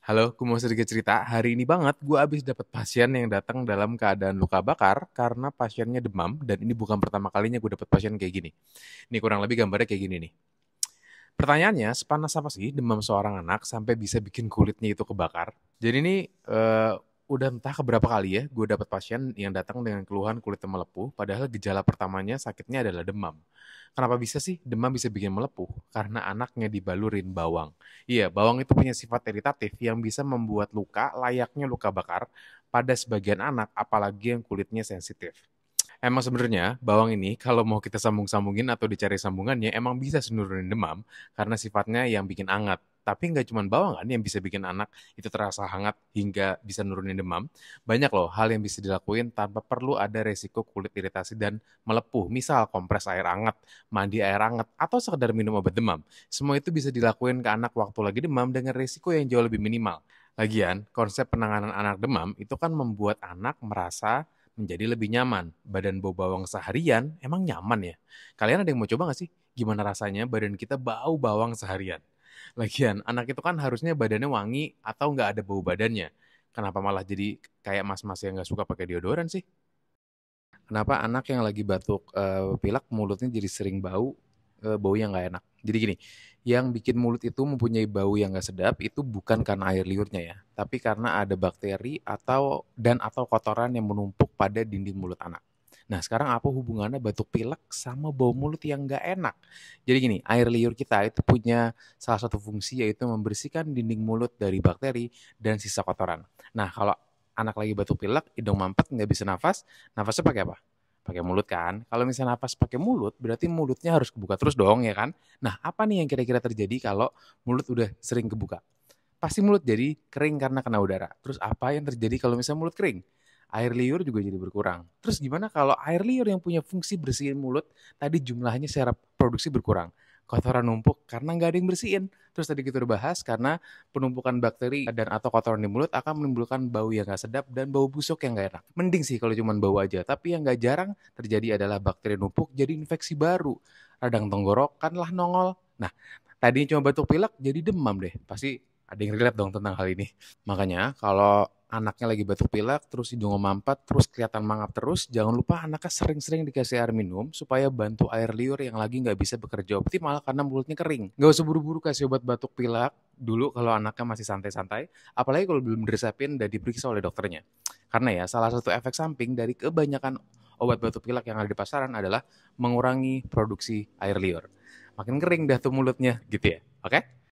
Halo, gue mau sedikit cerita. Hari ini banget gue abis dapet pasien yang datang dalam keadaan luka bakar karena pasiennya demam dan ini bukan pertama kalinya gue dapet pasien kayak gini. Ini kurang lebih gambarnya kayak gini nih. Pertanyaannya, sepanas apa sih demam seorang anak sampai bisa bikin kulitnya itu kebakar? Jadi ini eh, udah entah keberapa kali ya gue dapet pasien yang datang dengan keluhan kulitnya melepuh, padahal gejala pertamanya sakitnya adalah demam. Kenapa bisa sih demam bisa bikin melepuh? Karena anaknya dibalurin bawang. Iya, bawang itu punya sifat iritatif yang bisa membuat luka layaknya luka bakar pada sebagian anak, apalagi yang kulitnya sensitif. Emang sebenarnya bawang ini kalau mau kita sambung-sambungin atau dicari sambungannya emang bisa nurunin demam karena sifatnya yang bikin hangat. Tapi nggak cuma bawang kan yang bisa bikin anak itu terasa hangat hingga bisa nurunin demam. Banyak loh hal yang bisa dilakuin tanpa perlu ada resiko kulit iritasi dan melepuh. Misal kompres air hangat, mandi air hangat, atau sekedar minum obat demam. Semua itu bisa dilakuin ke anak waktu lagi demam dengan resiko yang jauh lebih minimal. Lagian, konsep penanganan anak demam itu kan membuat anak merasa menjadi lebih nyaman. Badan bau bawang seharian emang nyaman ya? Kalian ada yang mau coba nggak sih? Gimana rasanya badan kita bau bawang seharian? Lagian, anak itu kan harusnya badannya wangi atau nggak ada bau badannya. Kenapa malah jadi kayak mas-mas yang nggak suka pakai deodoran sih? Kenapa anak yang lagi batuk pilek mulutnya jadi sering bau, bau yang nggak enak? Jadi gini, yang bikin mulut itu mempunyai bau yang nggak sedap itu bukan karena air liurnya ya, tapi karena ada bakteri atau kotoran yang menumpuk pada dinding mulut anak. Nah, sekarang apa hubungannya batuk pilek sama bau mulut yang nggak enak? Jadi gini, air liur kita itu punya salah satu fungsi yaitu membersihkan dinding mulut dari bakteri dan sisa kotoran. Nah, kalau anak lagi batuk pilek, hidung mampet, nggak bisa nafas, nafasnya pakai apa? Pakai mulut kan? Kalau misalnya nafas pakai mulut, berarti mulutnya harus kebuka terus dong ya kan? Nah, apa nih yang kira-kira terjadi kalau mulut udah sering kebuka? Pasti mulut jadi kering karena kena udara. Terus apa yang terjadi kalau misalnya mulut kering? Air liur juga jadi berkurang. Terus gimana kalau air liur yang punya fungsi bersihin mulut tadi jumlahnya secara produksi berkurang? Kotoran numpuk karena nggak ada yang bersihin. Terus tadi kita udah bahas karena penumpukan bakteri dan atau kotoran di mulut akan menimbulkan bau yang nggak sedap dan bau busuk yang nggak enak. Mending sih kalau cuma bau aja, tapi yang nggak jarang terjadi adalah bakteri numpuk jadi infeksi baru. Radang tenggorokan lah nongol. Nah, tadinya cuma batuk pilek jadi demam deh. Pasti ada yang relate dong tentang hal ini. Makanya kalau anaknya lagi batuk pilek, terus hidungnya mampet, terus kelihatan mangap terus, jangan lupa anaknya sering-sering dikasih air minum supaya bantu air liur yang lagi nggak bisa bekerja optimal karena mulutnya kering. Nggak usah buru-buru kasih obat batuk pilek dulu kalau anaknya masih santai-santai, apalagi kalau belum diresepin dan diperiksa oleh dokternya. Karena ya, salah satu efek samping dari kebanyakan obat batuk pilek yang ada di pasaran adalah mengurangi produksi air liur. Makin kering dah tuh mulutnya gitu ya. Oke?